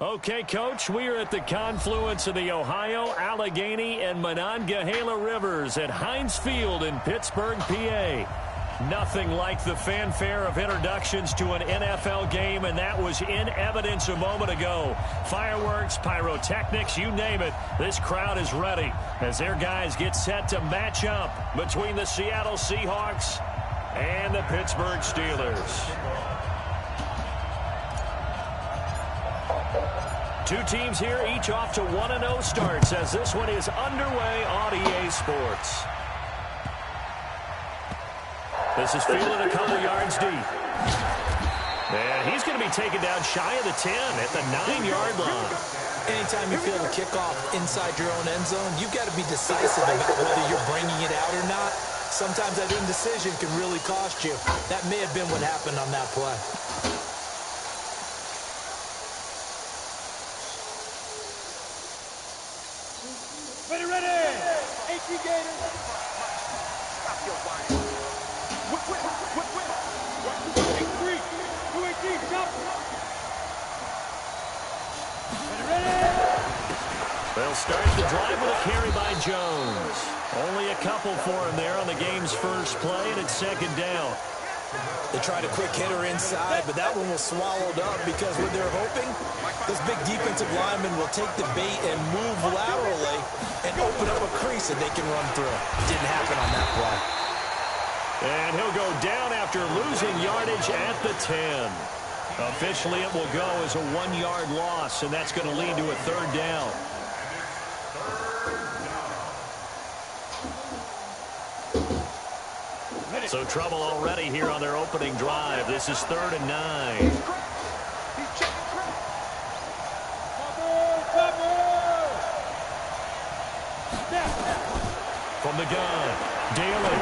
Okay, Coach, we are at the confluence of the Ohio, Allegheny, and Monongahela Rivers at Heinz Field in Pittsburgh, PA. Nothing like the fanfare of introductions to an NFL game, and that was in evidence a moment ago. Fireworks, pyrotechnics, you name it. This crowd is ready as their guys get set to match up between the Seattle Seahawks and the Pittsburgh Steelers. Two teams here, each off to 1-0 starts as this one is underway on EA Sports. This is fielded a couple yards deep. And he's going to be taken down shy of the 10 at the 9-yard line. Anytime you feel the kickoff inside your own end zone, you've got to be decisive about whether you're bringing it out or not. Sometimes that indecision can really cost you. That may have been what happened on that play. Ready! HE Gators! Stop your wire. They'll start the drive with a carry by Jones. Only a couple for him there on the game's first play, and it's second down. They tried a quick hitter inside, but that one was swallowed up because what they're hoping, this big defensive lineman will take the bait and move laterally and open up a crease that they can run through. Didn't happen on that play. And he'll go down after losing yardage at the 10. Officially, it will go as a 1-yard loss, and that's going to lead to a third down. So trouble already here on their opening drive. This is 3rd and 9. From the gun, Daly.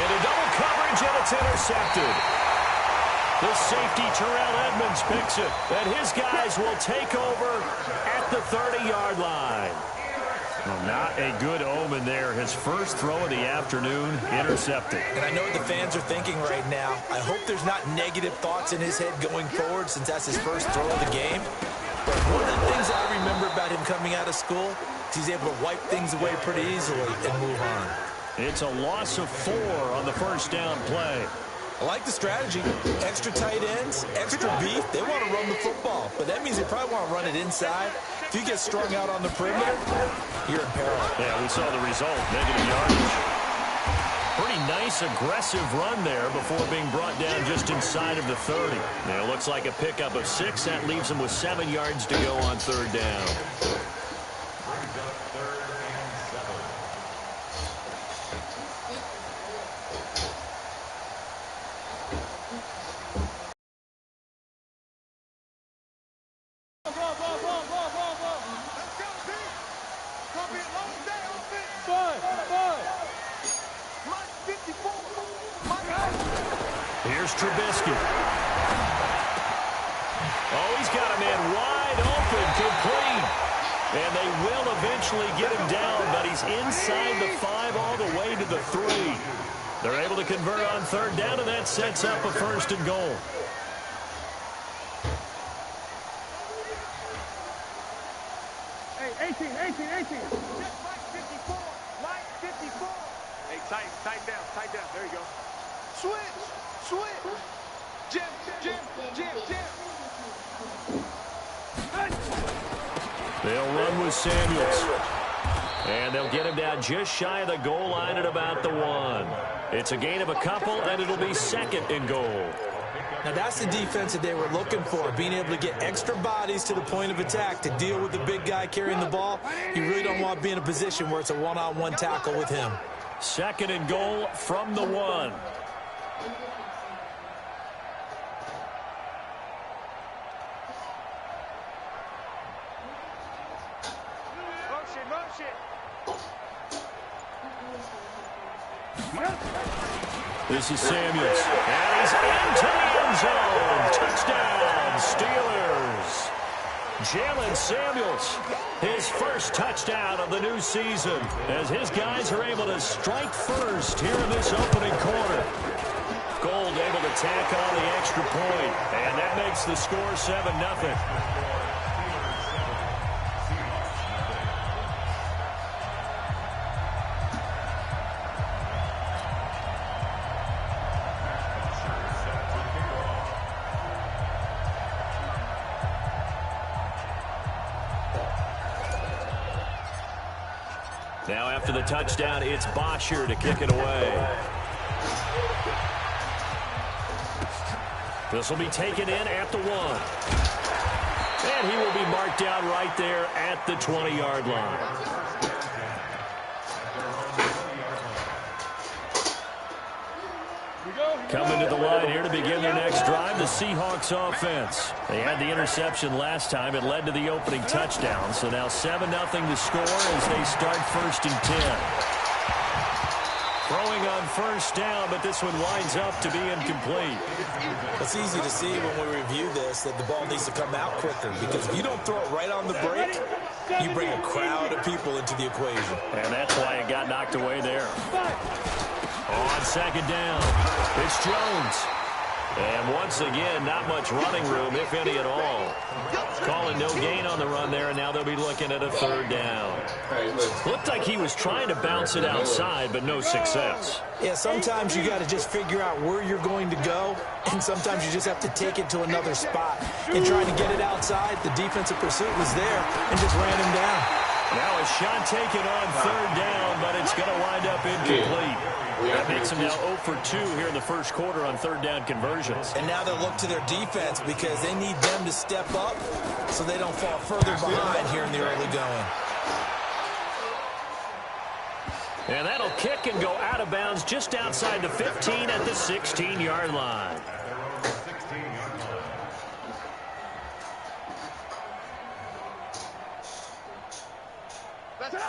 Into double coverage, and it's intercepted. The safety, Terrell Edmonds, picks it. And his guys will take over at the 30-yard line. Well, not a good omen there. His first throw of the afternoon, intercepted. And I know what the fans are thinking right now. I hope there's not negative thoughts in his head going forward since that's his first throw of the game. But one of the things I remember about him coming out of school is he's able to wipe things away pretty easily and move on. It's a loss of 4 on the first down play. I like the strategy. Extra tight ends, extra beef. They want to run the football, but that means they probably want to run it inside. If you get strung out on the perimeter, you're in peril. Yeah, we saw the result, negative yardage. Pretty nice, aggressive run there before being brought down just inside of the 30. Now, it looks like a pickup of 6. That leaves them with 7 yards to go on third down. Here's Trubisky. Oh, he's got a man wide open, complete. And they will eventually get him down, but he's inside the 5 all the way to the 3. They're able to convert on third down, and that sets up a 1st and goal. Hey, 18. Mike 54. Hey, tight down. There you go. Switch. Jim. They'll run with Samuels. And they'll get him down just shy of the goal line at about the 1. It's a gain of a couple, and it'll be 2nd and goal. Now, that's the defense that they were looking for, being able to get extra bodies to the point of attack to deal with the big guy carrying the ball. You really don't want to be in a position where it's a one-on-one tackle with him. 2nd and goal from the 1. This is Samuels. And he's into the end zone. Touchdown, Steelers. Jalen Samuels, his first touchdown of the new season, as his guys are able to strike first here in this opening quarter. Gold able to tack on the extra point, and that makes the score 7-0. Now after the touchdown, it's Bosher to kick it away. This will be taken in at the 1. And he will be marked down right there at the 20-yard line. Coming to the line here to begin their next drive, the Seahawks offense. They had the interception last time. It led to the opening touchdown. So now 7-0 to score as they start 1st and 10. Throwing on 1st down, but this one winds up to be incomplete. It's easy to see when we review this that the ball needs to come out quicker, because if you don't throw it right on the break, you bring a crowd of people into the equation. And that's why it got knocked away there. On 2nd down, it's Jones. And once again, not much running room, if any at all. Calling no gain on the run there, and now they'll be looking at a 3rd down. Looked like he was trying to bounce it outside, but no success. Yeah, sometimes you got to just figure out where you're going to go, and sometimes you just have to take it to another spot. And trying to get it outside, the defensive pursuit was there and just ran him down. Now a shot taken on 3rd down, but it's going to wind up incomplete. That makes them now 0 for 2 here in the 1st quarter on 3rd down conversions. And now they'll look to their defense because they need them to step up so they don't fall further behind here in the early going. And that'll kick and go out of bounds just outside the 15 at the 16-yard line.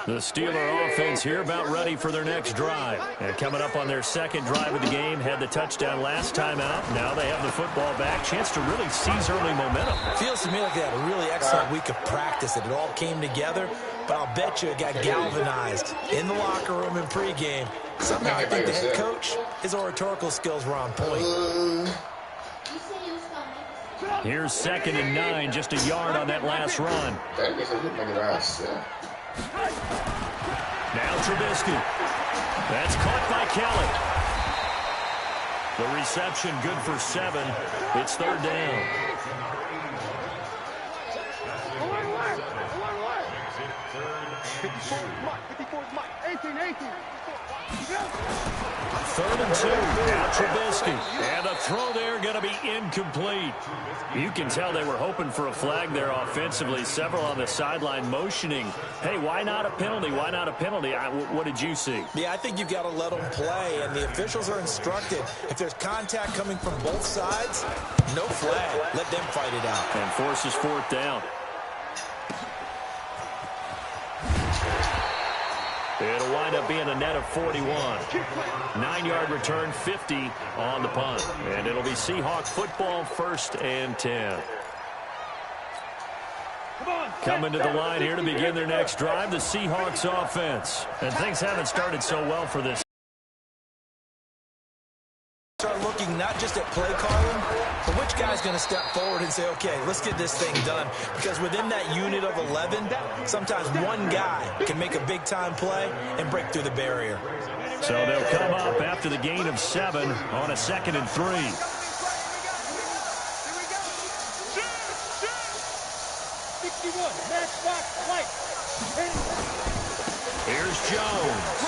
The Steeler offense here about ready for their next drive. And coming up on their 2nd drive of the game, had the touchdown last time out. Now they have the football back. Chance to really seize early momentum. Feels to me like they had a really excellent week of practice. It all came together, but I'll bet you it got galvanized in the locker room in pregame. Somehow I think the head coach, his oratorical skills were on point. Here's 2nd and 9, just a yard on that last run. Now Trubisky. That's caught by Kelly. The reception good for 7. It's 3rd down. Third and 2. Now Trubisky. And the throw there going to be incomplete. You can tell they were hoping for a flag there offensively. Several on the sideline motioning. Hey, why not a penalty? Why not a penalty? What did you see? Yeah, I think you've got to let them play, and the officials are instructed. If there's contact coming from both sides, no flag. Let them fight it out. And forces 4th down. It'll wind up being a net of 41. 9-yard return, 50 on the punt. And it'll be Seahawk football, 1st and 10. Coming to the line here to begin their next drive, the Seahawks offense. And things haven't started so well for this. Start looking not just at play calling, but which guy's going to step forward and say, okay, let's get this thing done. Because within that unit of 11, sometimes one guy can make a big-time play and break through the barrier. So they'll come up after the gain of 7 on a 2nd and 3. Here's Jones.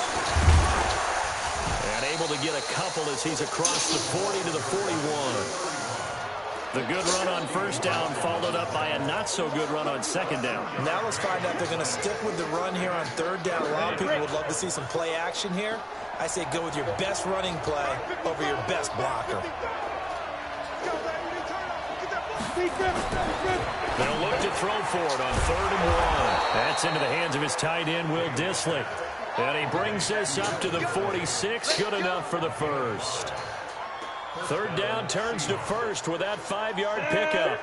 And able to get a couple as he's across the 40 to the 41. The good run on 1st down followed up by a not-so-good run on 2nd down. Now let's find out if they're going to stick with the run here on 3rd down. A lot of people would love to see some play action here. I say go with your best running play over your best blocker. They'll look to throw for it on 3rd and 1. That's into the hands of his tight end, Will Dissly. And he brings this up to the 46. Good enough for the 1st. 3rd down turns to 1st with that 5-yard pickup.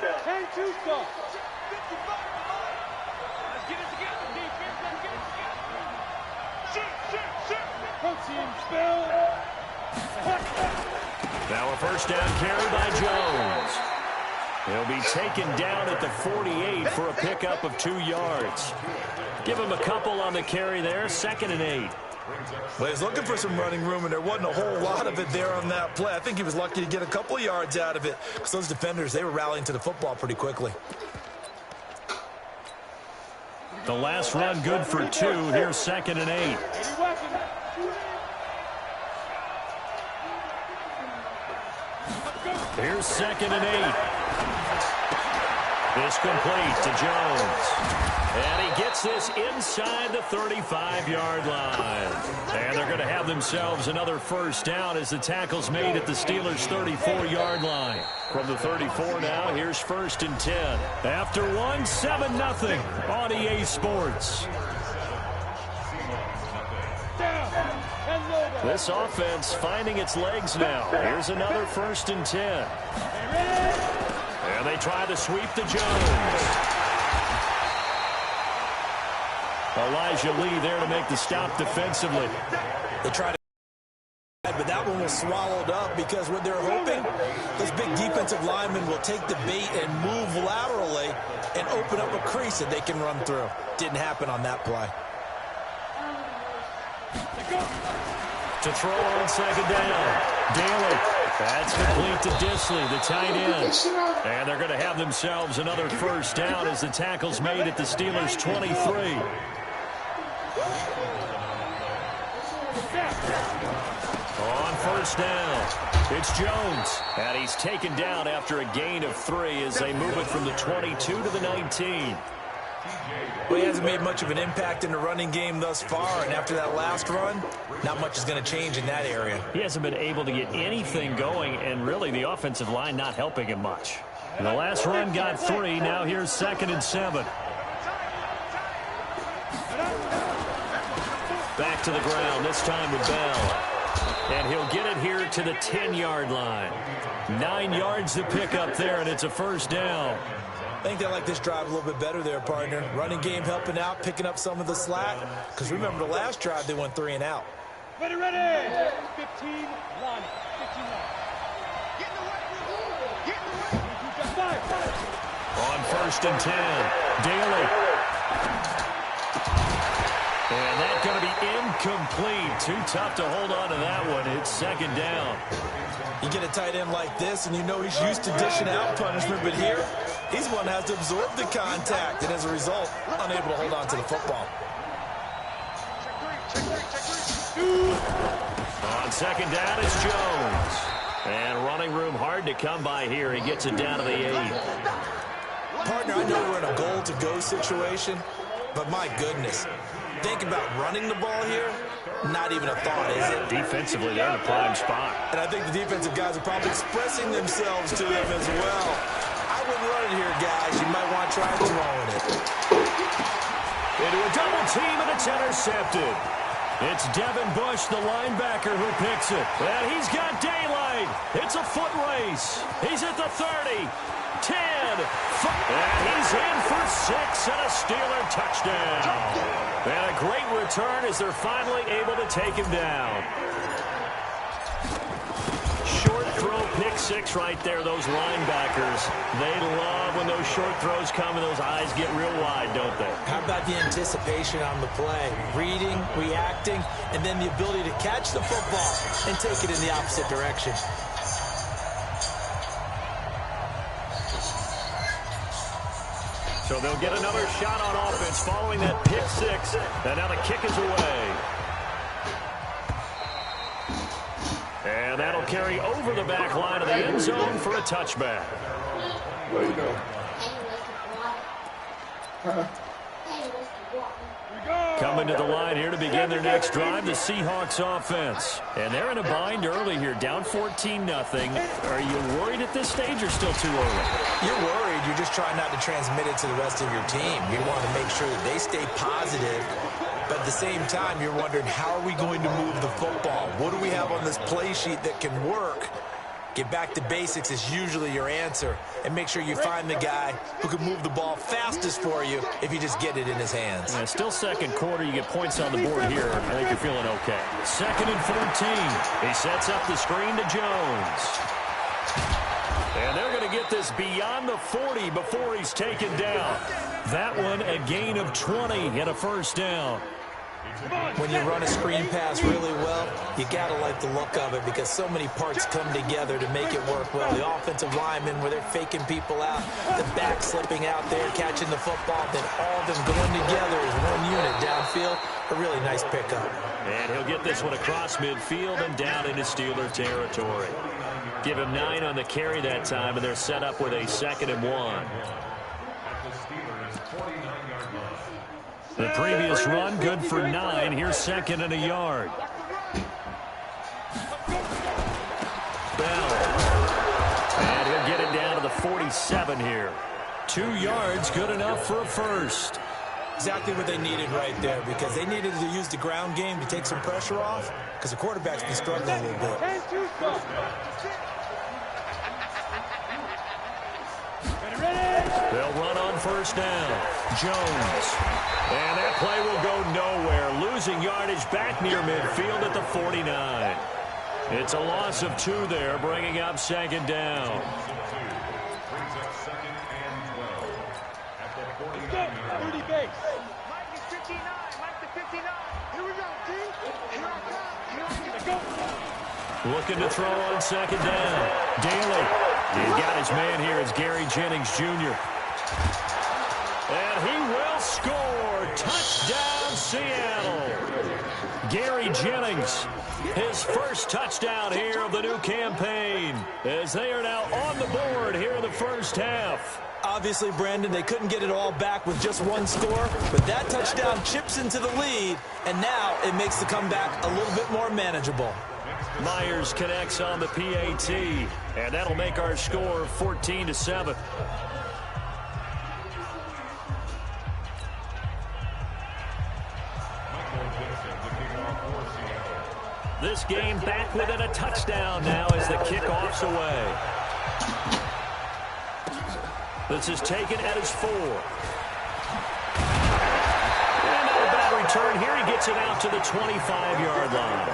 Now a first down carry by Jones. He'll be taken down at the 48 for a pickup of 2 yards. Give him a couple on the carry there, 2nd and 8. Well, he's looking for some running room, and there wasn't a whole lot of it there on that play. I think he was lucky to get a couple yards out of it because those defenders, they were rallying to the football pretty quickly. The last run good for 2. Here's 2nd and 8. Here's 2nd and 8. This complete to Jones. And he gets this inside the 35-yard line. And they're going to have themselves another first down as the tackle's made at the Steelers' 34-yard line. From the 34 now, here's 1st and 10. After 1, 7-0 on EA Sports. This offense finding its legs now. Here's another 1st and 10. And they try to sweep to Jones. Elijah Lee there to make the stop defensively. They try to, but that one was swallowed up because what they're hoping, those big defensive linemen will take the bait and move laterally and open up a crease that they can run through. Didn't happen on that play. To throw on 2nd down. Daly. That's complete to Disley, the tight end. And they're going to have themselves another first down as the tackle's made at the Steelers' 23. On 1st down, it's Jones. And he's taken down after a gain of 3 as they move it from the 22 to the 19. Well, he hasn't made much of an impact in the running game thus far, and after that last run, not much is going to change in that area. He hasn't been able to get anything going, and really the offensive line not helping him much. The last run got 3. Now here's 2nd and 7. Back to the ground, this time with Bell. And he'll get it here to the 10-yard line. 9 yards to pick up there, and it's a first down. I think they like this drive a little bit better there, partner. Running game helping out, picking up some of the slack. Because remember, the last drive, they went 3 and out. Ready. 15, line. 15 line. Get in the right. On 1st and 10, Daly. And that's going to be incomplete. Too tough to hold on to that one. It's 2nd down. You get a tight end like this, and you know he's used to dishing out punishment, but here, he's one that has to absorb the contact, and as a result, unable to hold on to the football. On 2nd down, it's Jones. And running room hard to come by here. He gets it down to the 8. Partner, I know we're in a goal-to-go situation, but my goodness, think about running the ball here, not even a thought, is it? Defensively, they're in a prime spot. And I think the defensive guys are probably expressing themselves to them as well. I wouldn't run it here, guys. You might want to try throwing it. Into a double team, and it's intercepted. It's Devin Bush, the linebacker, who picks it. And he's got daylight. It's a foot race. He's at the 30, 10, and he's in for 6 and a Steeler touchdown. And a great return as they're finally able to take him down. Short throw, pick 6 right there, those linebackers. They love when those short throws come and those eyes get real wide, don't they? How about the anticipation on the play? Reading, reacting, and then the ability to catch the football and take it in the opposite direction. So they'll get another shot on offense following that pick 6. And now the kick is away. And that'll carry over the back line of the end zone for a touchback. Coming to the line here to begin their next drive, the Seahawks offense. And they're in a bind early here, down 14-0. Are you worried at this stage or still too early? You're worried. You're just trying not to transmit it to the rest of your team. You want to make sure that they stay positive. But at the same time, you're wondering, how are we going to move the football? What do we have on this play sheet that can work? Get back to basics is usually your answer, and make sure you find the guy who can move the ball fastest for you if you just get it in his hands. Yeah, still second quarter. You get points on the board here. I think you're feeling okay. 2nd and 14. He sets up the screen to Jones. And they're going to get this beyond the 40 before he's taken down. That one a gain of 20 and a first down. When you run a screen pass really well, you got to like the look of it because so many parts come together to make it work well. The offensive linemen where they're faking people out, the back slipping out there, catching the football, then all of them going together as one unit downfield. A really nice pickup. And he'll get this one across midfield and down into Steeler territory. Give him 9 on the carry that time, and they're set up with a 2nd and 1. The previous run, good for 9. Here's 2nd and a yard. Bell. And he'll get it down to the 47 here. 2 yards, good enough for a first. Exactly what they needed right there because they needed to use the ground game to take some pressure off because the quarterback's been struggling a little bit. They'll run on first down. Jones. And that play will go nowhere. Losing yardage back near midfield at the 49. It's a loss of 2 there, bringing up 2nd down. Looking to throw on 2nd down. Daly. He's got his man here. It's Gary Jennings, Jr. And he will score. Touchdown, Seattle. Gary Jennings, his first touchdown here of the new campaign, as they are now on the board here in the first half. Obviously, Brandon, they couldn't get it all back with just one score, but that touchdown chips into the lead, and now it makes the comeback a little bit more manageable. Myers connects on the PAT, and that'll make our score 14-7. This game back within a touchdown now as the kickoff's away. This is taken at his 4. And not a bad return here. He gets it out to the 25-yard line.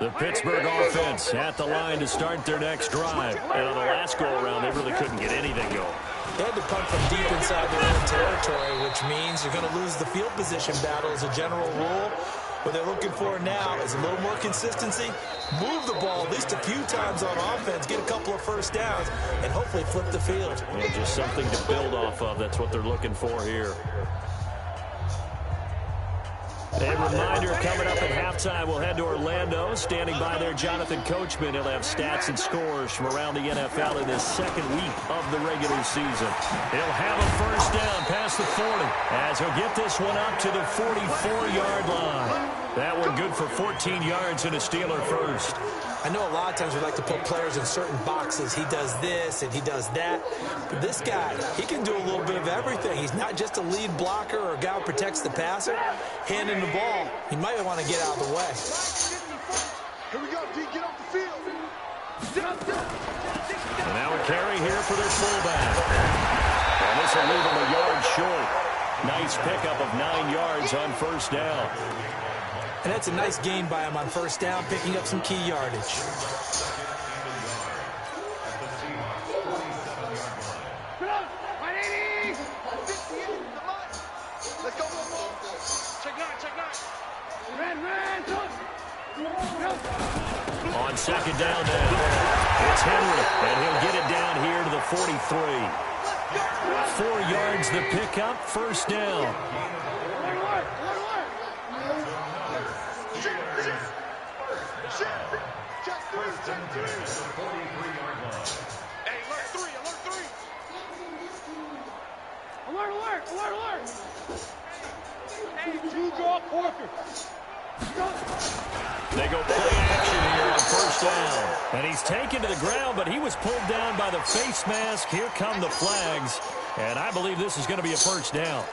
The Pittsburgh offense at the line to start their next drive. And on the last go-around, they really couldn't get anything going. They had to punt from deep inside their own territory, which means you're going to lose the field position battle as a general rule. What they're looking for now is a little more consistency, move the ball at least a few times on offense, get a couple of first downs, and hopefully flip the field. Yeah, just something to build off of. That's what they're looking for here. And reminder, coming up at halftime, we'll head to Orlando. Standing by there, Jonathan Coachman. He'll have stats and scores from around the NFL in this second week of the regular season. He'll have a first down past the 40 as he'll get this one up to the 44-yard line. That one good for 14 yards and a Steeler first. I know a lot of times we like to put players in certain boxes. He does this and he does that. But this guy, he can do a little bit of everything. He's not just a lead blocker or a guy who protects the passer. Handing the ball, he might want to get out of the way. Here we go, D. Get off the field. And now a carry here for their fullback. And this will leave him a yard short. Nice pickup of 9 yards on first down. And that's a nice gain by him on first down, picking up some key yardage. Let's go, check 9, check 9. On second down now, it's Henry, and he'll get it down here to the 43. 4 yards the pickup, first down. Hey, alert 3, alert 3. Alert. Hey, 2 draw quarter. They go play action here on first down. And he's taken to the ground, but he was pulled down by the face mask. Here come the flags. And I believe this is going to be a first down.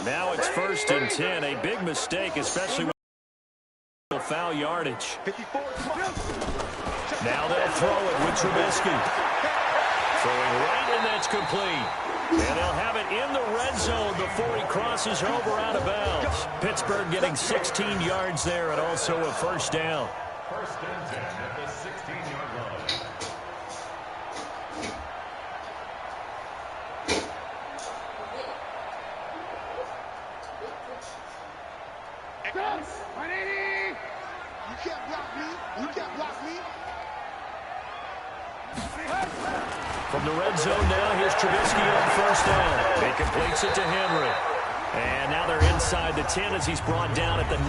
Now it's 1st and 10. A big mistake, especially with foul yardage. Now they'll throw it with Trubisky. Throwing right, and that's complete. And they'll have it in the red zone before he crosses over out of bounds. Pittsburgh getting 16 yards there and also a first down. 1st and 10 at the 16-yard line. You can't block me. You can't block me. From the red zone now, here's Trubisky on first down. He completes it to Henry. And now they're inside the 10 as he's brought down at the 9.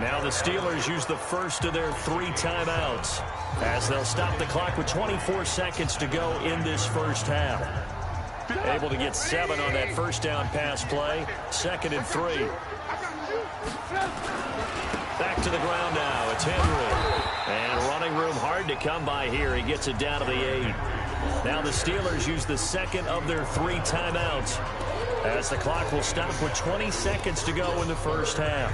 Now the Steelers use the first of their 3 timeouts as they'll stop the clock with 24 seconds to go in this first half. Able to get 7 on that first down pass play. 2nd and 3. Back to the ground now. It's Henry. And running room hard to come by here. He gets it down to the 8. Now the Steelers use the 2nd of their 3 timeouts as the clock will stop with 20 seconds to go in the first half.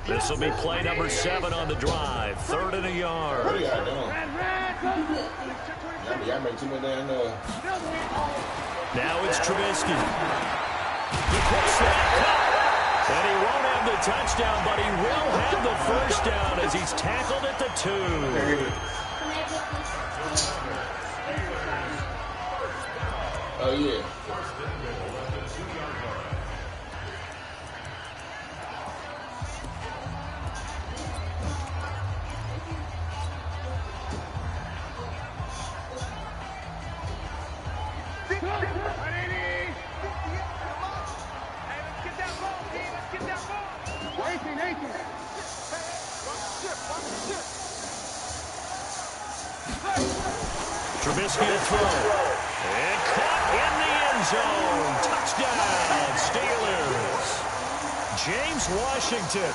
This will be play number 7 on the drive. 3rd and a yard. What are y'all doing? Y'all make too much damn noise. Now it's Trubisky. The quick snap cut. And he won't have the touchdown, but he will have the first down as he's tackled at the 2. Oh, yeah. Trubisky to throw. And caught in the end zone. Touchdown, Steelers. James Washington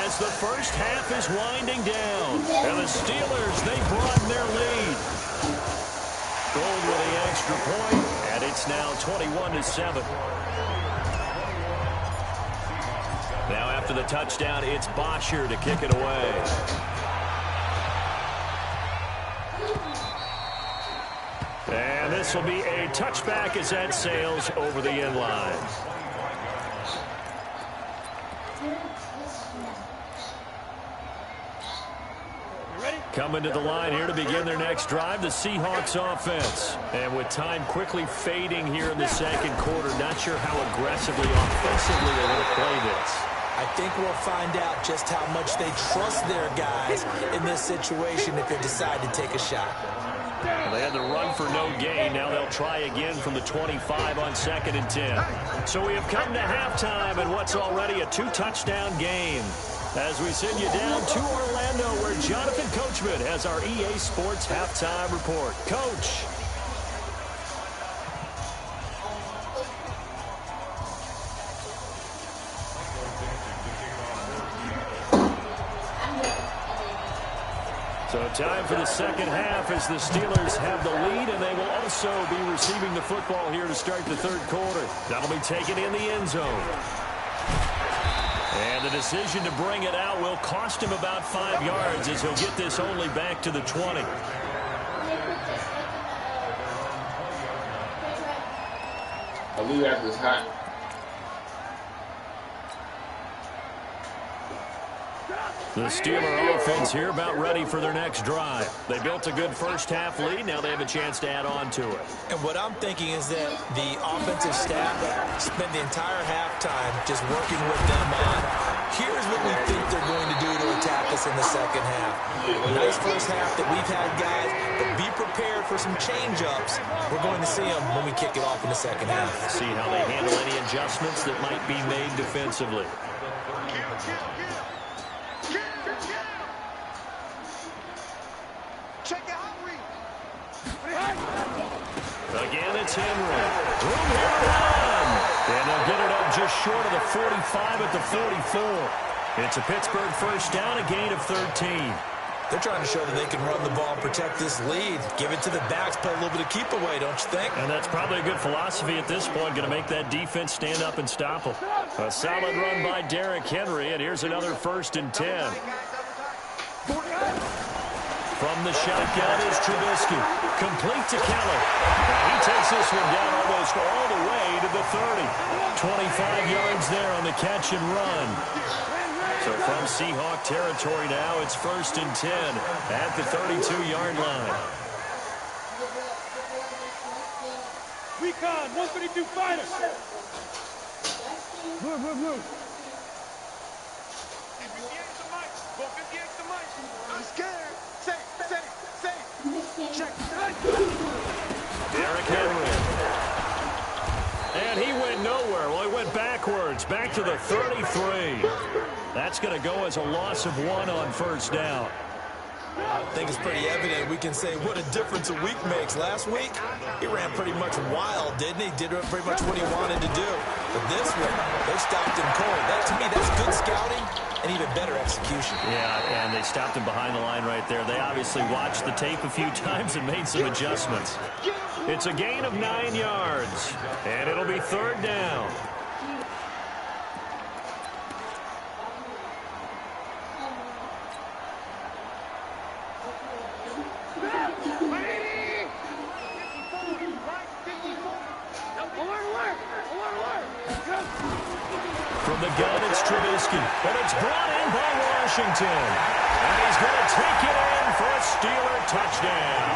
as the first half is winding down. And the Steelers, they broaden their lead. Gold with the extra point, and it's now 21-7. Now after the touchdown, it's Bosher to kick it away. And this will be a touchback as that sails over the end line. Coming to the line here to begin their next drive, the Seahawks offense. And with time quickly fading here in the second quarter, not sure how aggressively, offensively they're going to play this. I think we'll find out just how much they trust their guys in this situation if they decide to take a shot. Well, they had to run for no gain. Now they'll try again from the 25 on 2nd and 10. So we have come to halftime in what's already a 2-touchdown game. As we send you down to Orlando, where Jonathan Coachman has our EA Sports halftime report. Coach. So time for the second half as the Steelers have the lead, and they will also be receiving the football here to start the third quarter. That'll be taken in the end zone. And the decision to bring it out will cost him about 5 yards as he'll get this only back to the 20. I leave after it's hot. The Steeler offense here about ready for their next drive. They built a good first half lead. Now they have a chance to add on to it. And what I'm thinking is that the offensive staff spent the entire halftime just working with them on, here's what we think they're going to do to attack us in the second half. Nice first half that we've had, guys, but be prepared for some change-ups. We're going to see them when we kick it off in the second half. See how they handle any adjustments that might be made defensively. Again, it's Henry. Room here to run. And they'll get it up just short of the 45 at the 44. It's a Pittsburgh first down, a gain of 13. They're trying to show that they can run the ball and protect this lead. Give it to the backs, play a little bit of keep away, don't you think? And that's probably a good philosophy at this point, going to make that defense stand up and stop them. A solid run by Derrick Henry, and here's another 1st and 10. From the shotgun is Trubisky. Complete to Keller. He takes this one down almost all the way to the 30. 25 yards there on the catch and run. So from Seahawk territory now, it's 1st and 10 at the 32-yard line. Recon, 132 fighters. Move. I'm scared. Safe. Check. Derrick Henry. And he went nowhere. Well, he went backwards, back to the 33. That's going to go as a loss of 1 on 1st down. I think it's pretty evident. We can say what a difference a week makes. Last week, he ran pretty much wild, didn't he? Did pretty much what he wanted to do. But this one, they stopped him cold. That, to me, that's good scouting and even better execution. Yeah, and they stopped him behind the line right there. They obviously watched the tape a few times and made some adjustments. It's a gain of 9 yards, and it'll be 3rd down. From the gun, it's Trubisky, but it's brought in by Washington. And he's going to take it in for a Steeler touchdown.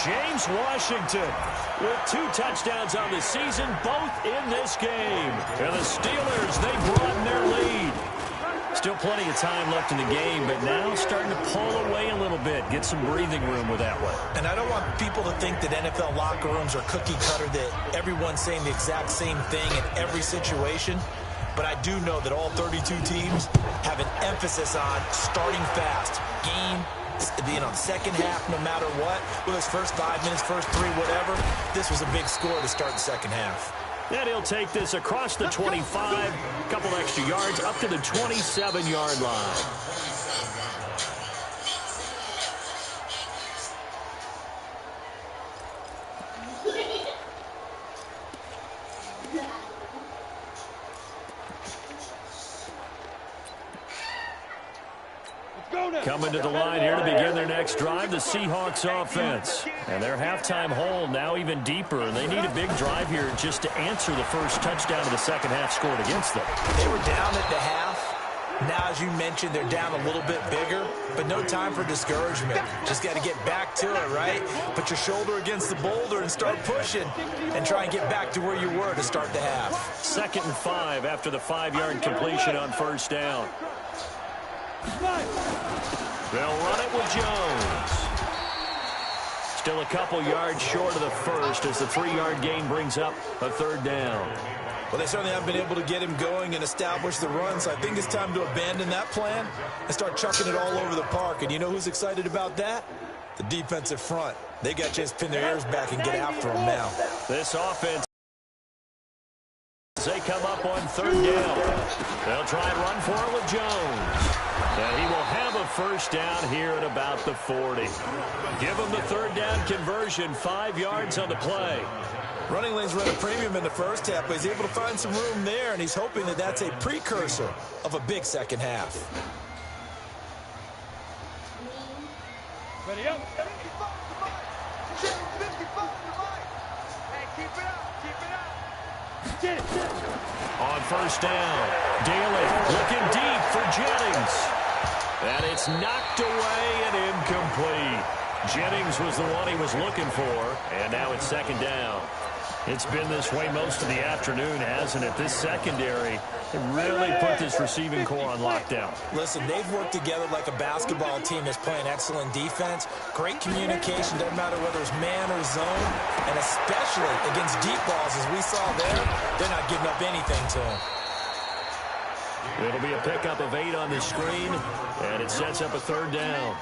James Washington with 2 touchdowns on the season, both in this game. And the Steelers, they broaden their lead. Still plenty of time left in the game, but now starting to pull away a little bit, get some breathing room with that one. And I don't want people to think that NFL locker rooms are cookie cutter, that everyone's saying the exact same thing in every situation. But I do know that all 32 teams have an emphasis on starting fast. Game, being on second half no matter what. Whether it's first 5 minutes, first 3, whatever. This was a big score to start the second half. And he'll take this across the 25, a couple extra yards, up to the 27-yard line. Coming to the line here to begin their next drive, the Seahawks offense. And their halftime hole now even deeper, and they need a big drive here just to answer the first touchdown of the second half scored against them. They were down at the half. Now, as you mentioned, they're down a little bit bigger, but no time for discouragement. Just got to get back to it, right? Put your shoulder against the boulder and start pushing and try and get back to where you were to start the half. 2nd and 5 after the 5-yard completion on first down. They'll run it with Jones. Still a couple yards short of the first as the 3-yard gain brings up a 3rd down. Well, they certainly haven't been able to get him going and establish the run, so I think it's time to abandon that plan and start chucking it all over the park. And you know who's excited about that? The defensive front. They got a chance to pin their ears back and get after him now. This offense, they come up on 3rd down. They'll try and run for it with Jones. And he will have a first down here at about the 40. Give him the 3rd down conversion, 5 yards on the play. Running lanes run a premium in the first half, but he's able to find some room there, and he's hoping that that's a precursor of a big second half. Ready up. On first down, Daly looking deep for Jennings. And it's knocked away and incomplete. Jennings was the one he was looking for, and now it's 2nd down. It's been this way most of the afternoon, hasn't it? This secondary really put this receiving core on lockdown. Listen, they've worked together like a basketball team that's playing excellent defense. Great communication, doesn't matter whether it's man or zone. And especially against deep balls, as we saw there, they're not giving up anything to them. It'll be a pickup of 8 on the screen, and it sets up a 3rd down.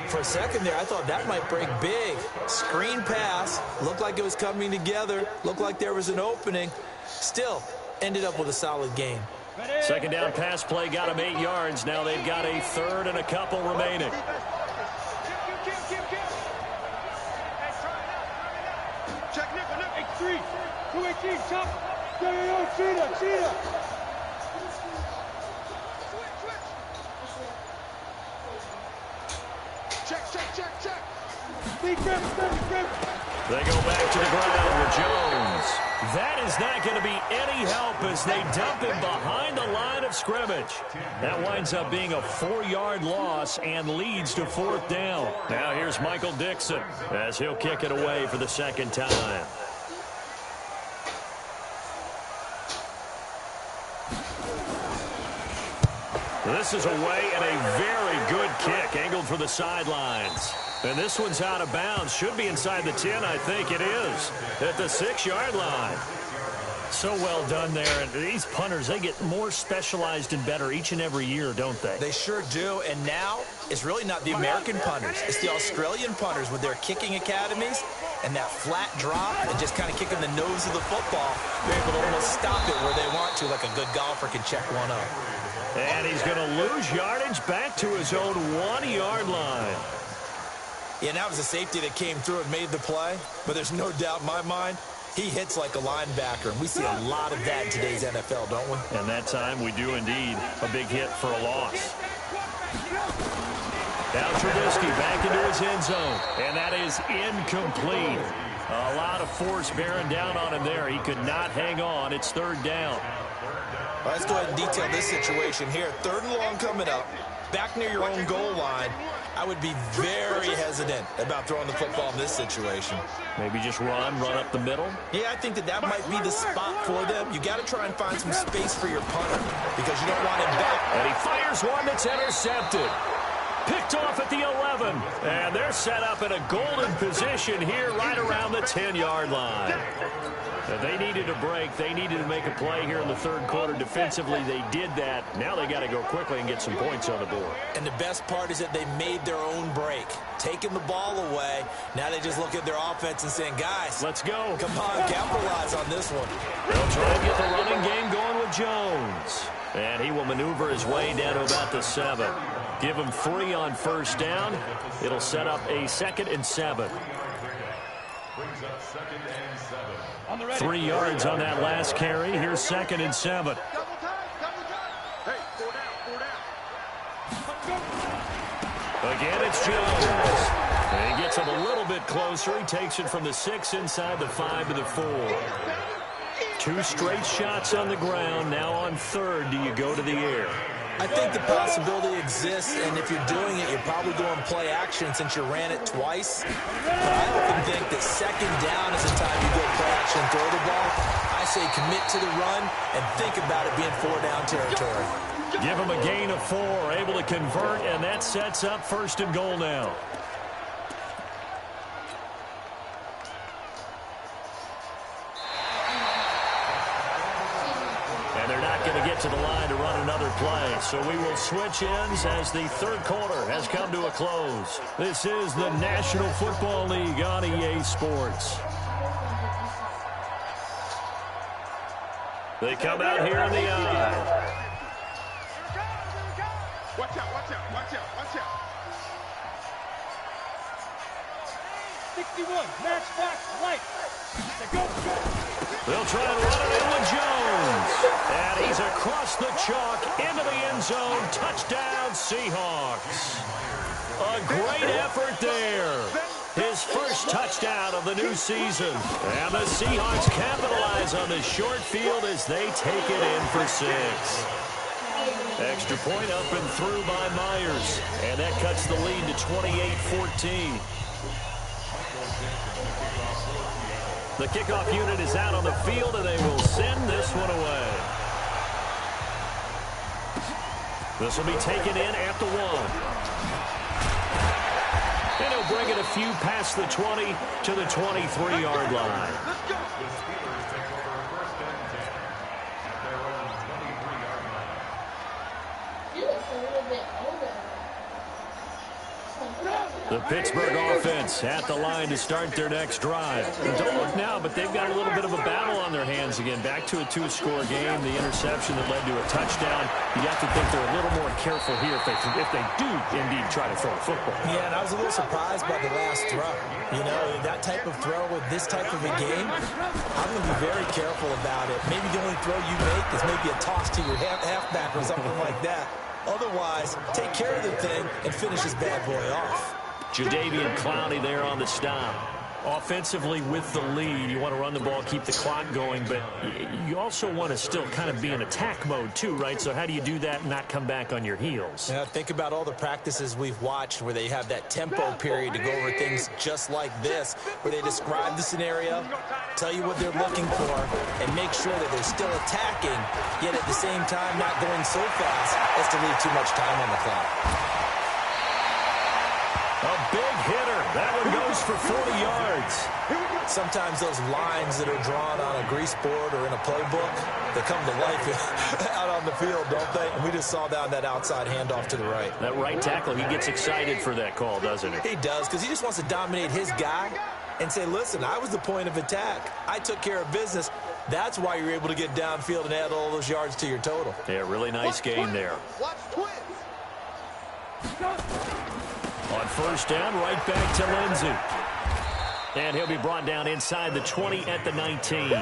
For a second there, I thought that might break big. Screen pass, looked like it was coming together, looked like there was an opening. Still, ended up with a solid game. 2nd down pass play got them 8 yards. Now they've got a 3rd and a couple remaining. Check nickel, 3, 218, chop. Yo, cheetah. Check. They go back to the ground with Jones. That is not going to be any help as they dump him behind the line of scrimmage. That winds up being a 4-yard loss and leads to 4th down. Now here's Michael Dixon as he'll kick it away for the 2nd time. This is away and a very good kick angled for the sidelines. And this one's out of bounds. Should be inside the 10, I think it is, at the 6-yard line. So well done there. And these punters, they get more specialized and better each and every year, don't they? They sure do. And now it's really not the American punters. It's the Australian punters with their kicking academies and that flat drop and just kind of kicking the nose of the football. They're able to almost stop it where they want to, like a good golfer can check one up. And he's going to lose yardage back to his own 1-yard line. Yeah, and that was a safety that came through and made the play. But there's no doubt in my mind, he hits like a linebacker. And we see a lot of that in today's NFL, don't we? And that time we do indeed. A big hit for a loss. Now Trubisky back into his end zone. And that is incomplete. A lot of force bearing down on him there. He could not hang on. It's 3rd down. Well, let's go ahead and detail this situation here. 3rd and long coming up. Back near your own goal line. I would be very hesitant about throwing the football in this situation. Maybe just run up the middle? Yeah, I think that might be the spot for them. You got to try and find some space for your punter because you don't want him back. And he fires one that's intercepted. Picked off at the 11. And they're set up in a golden position here right around the 10-yard line. Now, they needed a break. They needed to make a play here in the 3rd quarter. Defensively, they did that. Now they got to go quickly and get some points on the board. And the best part is that they made their own break. Taking the ball away. Now they just look at their offense and saying, guys, let's go. Come on, capitalize on this one. They'll try and get the running game going with Jones. And he will maneuver his way down to about the 7. Give him 3 on 1st down. It'll set up a 2nd and 7. 3 yards on that last carry. Here's 2nd and 7. Again, it's Jones. And he gets him a little bit closer. He takes it from the 6 inside the 5 to the 4. 2 straight shots on the ground. Now on 3rd, do you go to the air? I think the possibility exists, and if you're doing it, you're probably doing play action since you ran it twice. But I often think that 2nd down is the time you go play action and throw the ball. I say commit to the run and think about it being 4-down territory. Give him a gain of 4, able to convert, and that sets up 1st and goal now. Going to get to the line to run another play. So we will switch ends as the 3rd quarter has come to a close. This is the National Football League on EA Sports. They come out here in the eye. Watch out. 61, matchbox light. Go. They'll try and run it in with Jones. And he's across the chalk into the end zone. Touchdown, Seahawks. A great effort there. His first touchdown of the new season. And the Seahawks capitalize on the short field as they take it in for 6. Extra point up and through by Myers. And that cuts the lead to 28-14. The kickoff unit is out on the field, and they will send this one away. This will be taken in at the 1. And he'll bring it a few past the 20 to the 23-yard line. The Pittsburgh offense at the line to start their next drive. Don't look now, but they've got a little bit of a battle on their hands again. Back to a 2-score game. The interception that led to a touchdown. You have to think they're a little more careful here if they do indeed try to throw a football. Yeah, and I was a little surprised by the last throw. You know, that type of throw with this type of a game, I'm going to be very careful about it. Maybe the only throw you make is maybe a toss to your halfback or something like that. Otherwise, take care of the thing and finish this bad boy off. Jadeveon Clowney there on the stop. Offensively with the lead, you want to run the ball, keep the clock going, but you also want to still kind of be in attack mode too, right? So how do you do that and not come back on your heels? Yeah, think about all the practices we've watched where they have that tempo period to go over things just like this, where they describe the scenario, tell you what they're looking for, and make sure that they're still attacking, yet at the same time not going so fast as to leave too much time on the clock. A big hitter. That one goes for 40 yards. Sometimes those lines that are drawn on a grease board or in a playbook, they come to life out on the field, don't they? And we just saw that outside handoff to the right. That right tackle, he gets excited for that call, doesn't he? He does, because he just wants to dominate his guy and say, listen, I was the point of attack. I took care of business. That's why you're able to get downfield and add all those yards to your total. Yeah, really nice gain there. Watch twins. On first down, right back to Lindsey. And he'll be brought down inside the 20 at the 19.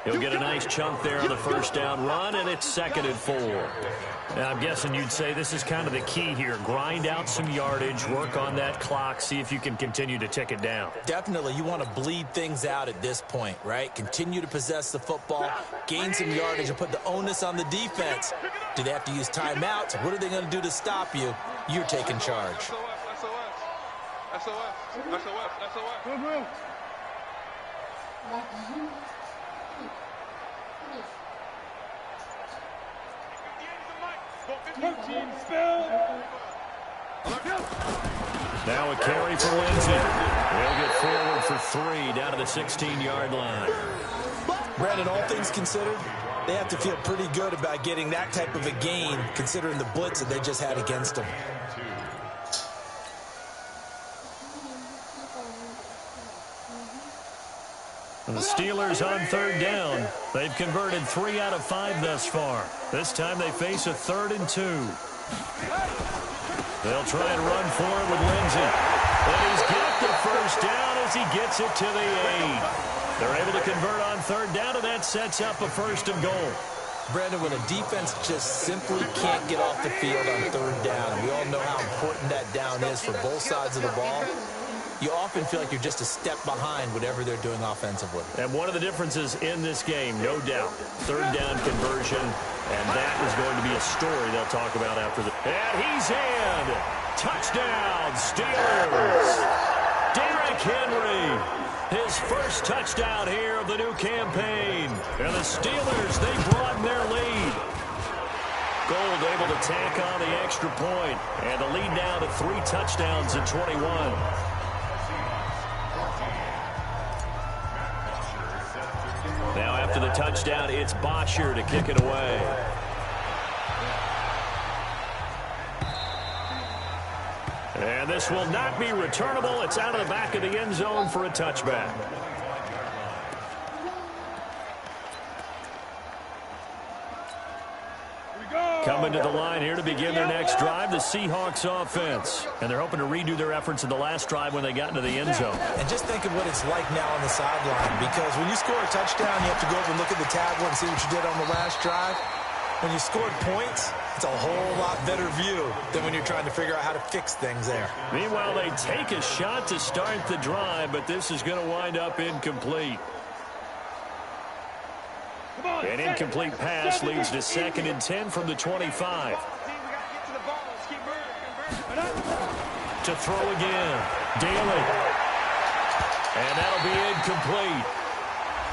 He'll get a nice chunk there on the first down run, and it's 2nd and 4. Now, I'm guessing you'd say this is kind of the key here. Grind out some yardage, work on that clock, see if you can continue to tick it down. Definitely, you want to bleed things out at this point, right? Continue to possess the football, gain some yardage, and put the onus on the defense. Do they have to use timeouts? What are they going to do to stop you? You're taking charge. SOS. Now a carry for Lindsey. He'll get forward for 3 down to the 16-yard line. Brandon, all things considered, they have to feel pretty good about getting that type of a gain considering the blitz that they just had against them. The Steelers on 3rd down. They've converted 3 out of 5 thus far. This time they face a 3rd and 2. They'll try and run for it with Lindsey. And he's got the first down as he gets it to the 8. They're able to convert on 3rd down, and that sets up a 1st and goal. Brandon, when a defense just simply can't get off the field on 3rd down, we all know how important that down is for both sides of the ball. You often feel like you're just a step behind whatever they're doing offensively. And one of the differences in this game, no doubt, 3rd down conversion, and that is going to be a story they'll talk about after the... And he's in! Touchdown, Steelers! Derrick Henry, his first touchdown here of the new campaign. And the Steelers, they broaden their lead. Gold able to tack on the extra point, and the lead now to 3 touchdowns at 21. Now after the touchdown, it's Bosher to kick it away. And this will not be returnable. It's out of the back of the end zone for a touchback. Coming to the line here to begin their next drive, the Seahawks offense. And they're hoping to redo their efforts in the last drive when they got into the end zone. And just think of what it's like now on the sideline, because when you score a touchdown, you have to go over and look at the tablet and see what you did on the last drive. When you scored points, it's a whole lot better view than when you're trying to figure out how to fix things there. Meanwhile, they take a shot to start the drive, but this is going to wind up incomplete. An incomplete pass leads to 2nd and 10 from the 25. To throw again. Daly. And that'll be incomplete.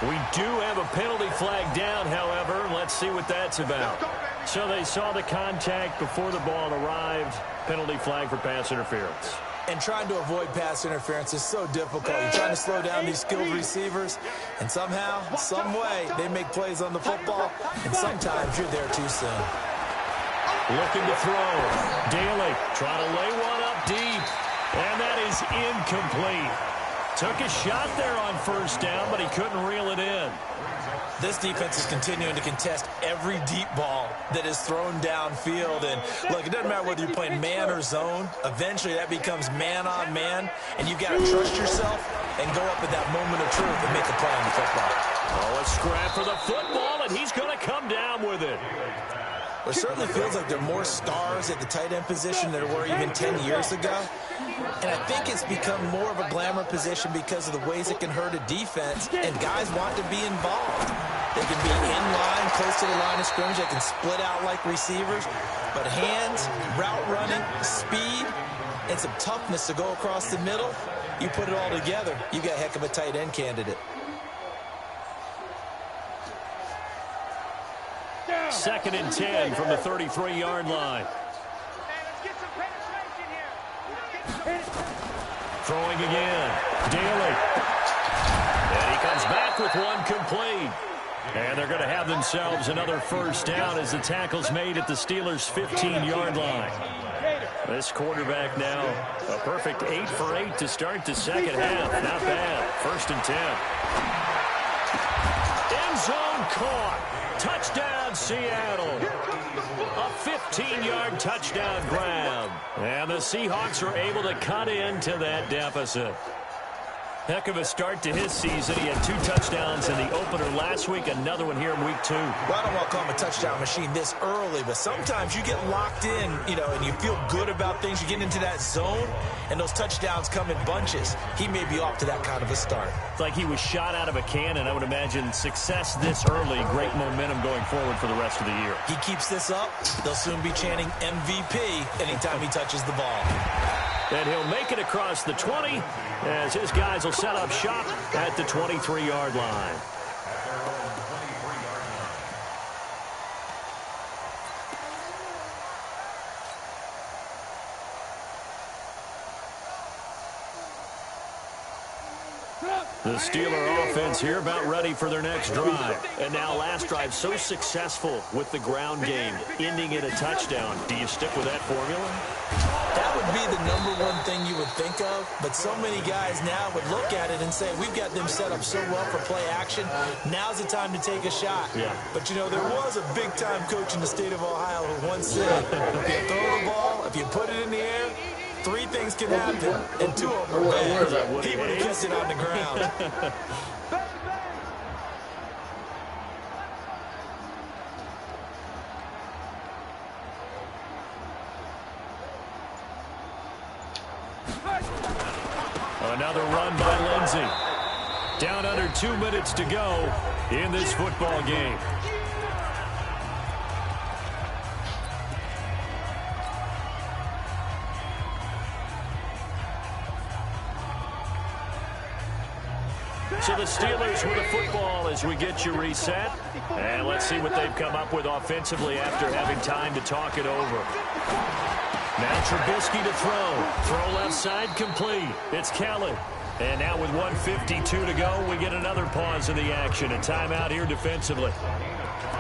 We do have a penalty flag down, however. Let's see what that's about. So they saw the contact before the ball arrived. Penalty flag for pass interference. And trying to avoid pass interference is so difficult. You're trying to slow down these skilled receivers, and somehow, some way, they make plays on the football, and sometimes you're there too soon. Looking to throw. Daly trying to lay one up deep, and that is incomplete. Took a shot there on first down, but he couldn't reel it in. This defense is continuing to contest every deep ball that is thrown downfield. And, look, it doesn't matter whether you're playing man or zone. Eventually, that becomes man-on-man, and you've got to trust yourself and go up at that moment of truth and make a play on the football. Oh, a scrap for the football, and he's going to come down with it. It certainly feels like there are more stars at the tight end position than there were even 10 years ago. And I think it's become more of a glamour position because of the ways it can hurt a defense, and guys want to be involved. They can be in line, close to the line of scrimmage. They can split out like receivers. But hands, route running, speed, and some toughness to go across the middle, you put it all together, you got a heck of a tight end candidate. Second and 10 from the 33-yard line. Throwing again. Daly. And he comes back with one complete. And they're going to have themselves another first down as the tackle's made at the Steelers' 15-yard line. This quarterback now a perfect 8 for 8 to start the second half. Not bad. First and 10. End zone caught. Touchdown, Seattle. A 15-yard touchdown grab. And the Seahawks are able to cut into that deficit. Heck of a start to his season. He had 2 touchdowns in the opener last week, another one here in week 2. Well, I don't want to call him a touchdown machine this early, but sometimes you get locked in, and you feel good about things. You get into that zone, and those touchdowns come in bunches. He may be off to that kind of a start. It's like he was shot out of a cannon. I would imagine success this early, great momentum going forward for the rest of the year. He keeps this up, they'll soon be chanting MVP anytime he touches the ball. And he'll make it across the 20 as his guys will set up shop at the 23-yard line. The Steeler offense here about ready for their next drive. And now last drive so successful with the ground game, ending in a touchdown. Do you stick with that formula? That would be the #1 thing you would think of, but so many guys now would look at it and say, we've got them set up so well for play action, now's the time to take a shot. Yeah. But, there was a big-time coach in the state of Ohio who once said, if you throw the ball, if you put it in the air, 3 things can happen, and 2 of them are bad. He would have kissed it on the ground. Another run by Lindsey. Down under 2 minutes to go in this football game. So the Steelers with the football as we get you reset. And let's see what they've come up with offensively after having time to talk it over. Now Trubisky to throw. Throw left side complete. It's Kelly. And now with 1:52 to go, we get another pause in the action. A timeout here defensively.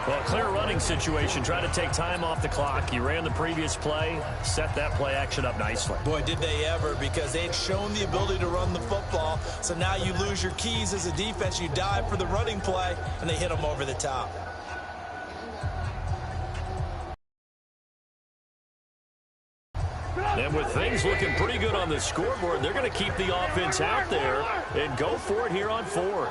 Well, clear running situation. Try to take time off the clock. You ran the previous play, set that play action up nicely. Boy, did they ever, because they had shown the ability to run the football. So now you lose your keys as a defense. You dive for the running play, and they hit them over the top. And with things looking pretty good on the scoreboard, they're going to keep the offense out there and go for it here on 4th.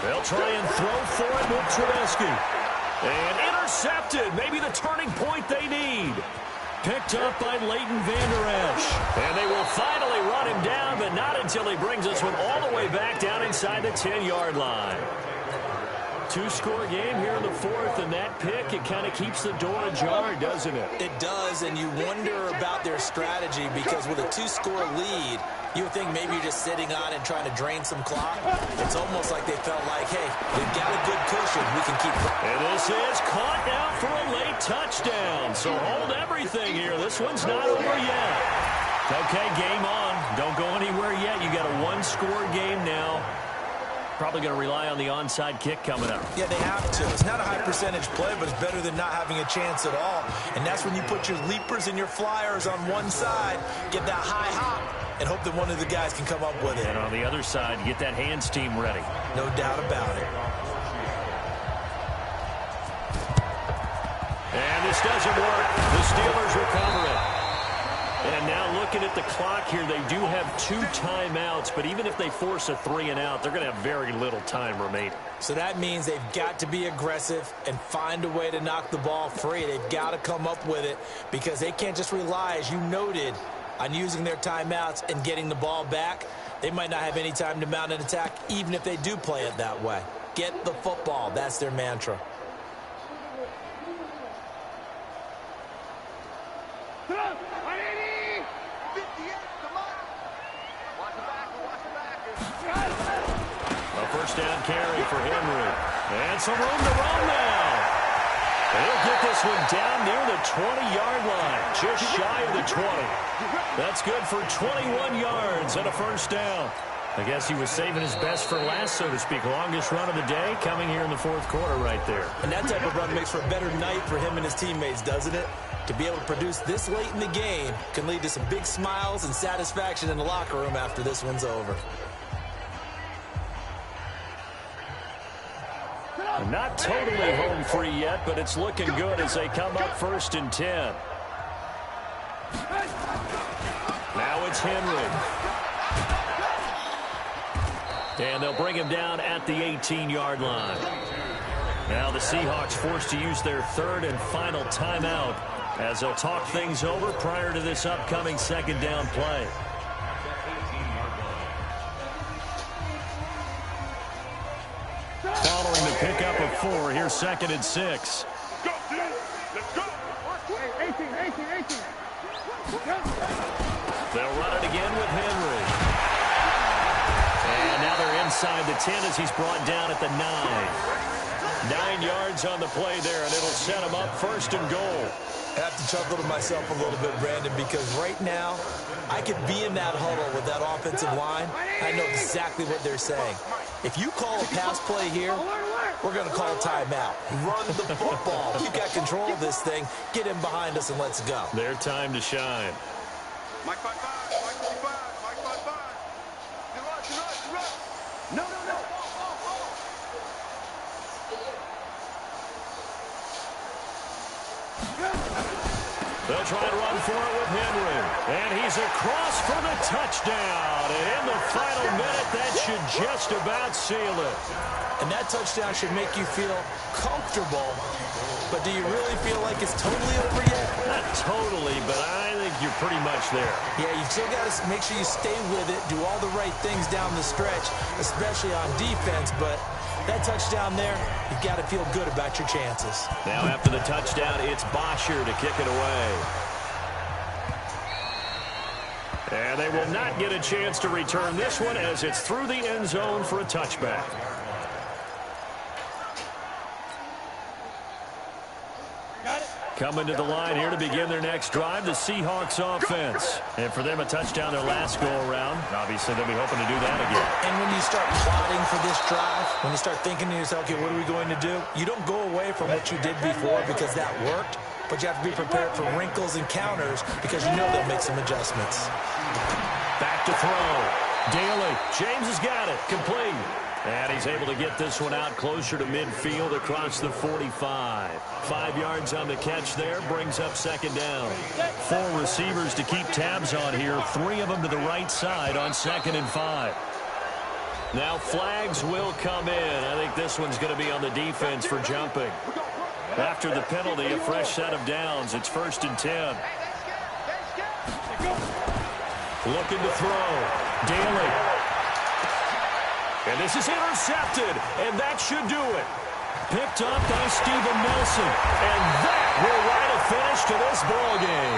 They'll try and throw for it with Trubisky. And intercepted. Maybe the turning point they need. Picked up by Leighton Vander Esch. And they will finally run him down, but not until he brings this one all the way back down inside the 10-yard line. 2-score game here in the 4th, and that pick, it kind of keeps the door ajar, doesn't it? It does, and you wonder about their strategy, because with a 2-score lead, You would think maybe you're just sitting on and trying to drain some clock. It's almost like they felt like, hey, we've got a good cushion. We can keep... And this is caught now for a late touchdown. So hold everything here. This one's not over yet. Okay, game on. Don't go anywhere yet. You got a one-score game now. Probably going to rely on the onside kick coming up. Yeah, they have to. It's not a high-percentage play, but it's better than not having a chance at all. And that's when you put your leapers and your flyers on one side, get that high hop, and hope that one of the guys can come up with it. And on the other side, get that hands team ready. No doubt about it. And this doesn't work. The Steelers recover it. And now looking at the clock here, they do have 2 timeouts, but even if they force a 3 and out, they're going to have very little time remaining. So that means they've got to be aggressive and find a way to knock the ball free. They've got to come up with it because they can't just rely, as you noted, on using their timeouts and getting the ball back. They might not have any time to mount an attack, even if they do play it that way. Get the football. That's their mantra. A first down carry for Henry. And some room to run now. He'll get this one down near the 20-yard line, just shy of the 20. That's good for 21 yards and a first down. I guess he was saving his best for last, so to speak. Longest run of the day coming here in the fourth quarter right there. And that type of run makes for a better night for him and his teammates, doesn't it? To be able to produce this late in the game can lead to some big smiles and satisfaction in the locker room after this one's over. Not totally home free yet, but it's looking good as they come up 1st and 10. Now it's Henry. And they'll bring him down at the 18-yard line. Now the Seahawks forced to use their 3rd and final timeout as they'll talk things over prior to this upcoming 2nd down play. Following the pickup of 4, here's 2nd and 6. Go, dude. Let's go. 18. They'll run it again with Henry. And now they're inside the 10 as he's brought down at the 9. 9 yards on the play there, and it'll set him up 1st and goal. I have to chuckle to myself a little bit, Brandon, because right now I could be in that huddle with that offensive line. I know exactly what they're saying. If you call a pass play here, we're going to call a timeout. Run the football. We've got control of this thing. Get him behind us and let's go. Their time to shine. Mike 5-5. Mike 45. Mike 5-5. No. They'll try to run for it with Henry. And he's across for the touchdown. And in the final minute, that should just about seal it. And that touchdown should make you feel comfortable. But do you really feel like it's totally over yet? Not totally, but I think you're pretty much there. Yeah, you still got to make sure you stay with it, do all the right things down the stretch, especially on defense. But that touchdown there, you've got to feel good about your chances. Now after the touchdown, it's Bosher to kick it away. And they will not get a chance to return this one as it's through the end zone for a touchback. Coming to the line here to begin their next drive, the Seahawks offense. And for them, a touchdown their last go-around. Obviously, they'll be hoping to do that again. And when you start plotting for this drive, when you start thinking to yourself, okay, what are we going to do? You don't go away from what you did before because that worked, but you have to be prepared for wrinkles and counters because you know they'll make some adjustments. Back to throw. Daly. James has got it. Complete. And he's able to get this one out closer to midfield across the 45. 5 yards on the catch there, brings up 2nd down. 4 receivers to keep tabs on here, 3 of them to the right side on 2nd and 5. Now flags will come in. I think this one's going to be on the defense for jumping. After the penalty, a fresh set of downs. It's 1st and 10. Looking to throw. Daly. And this is intercepted, and that should do it. Picked up by Steven Nelson, and that will write a finish to this ball game.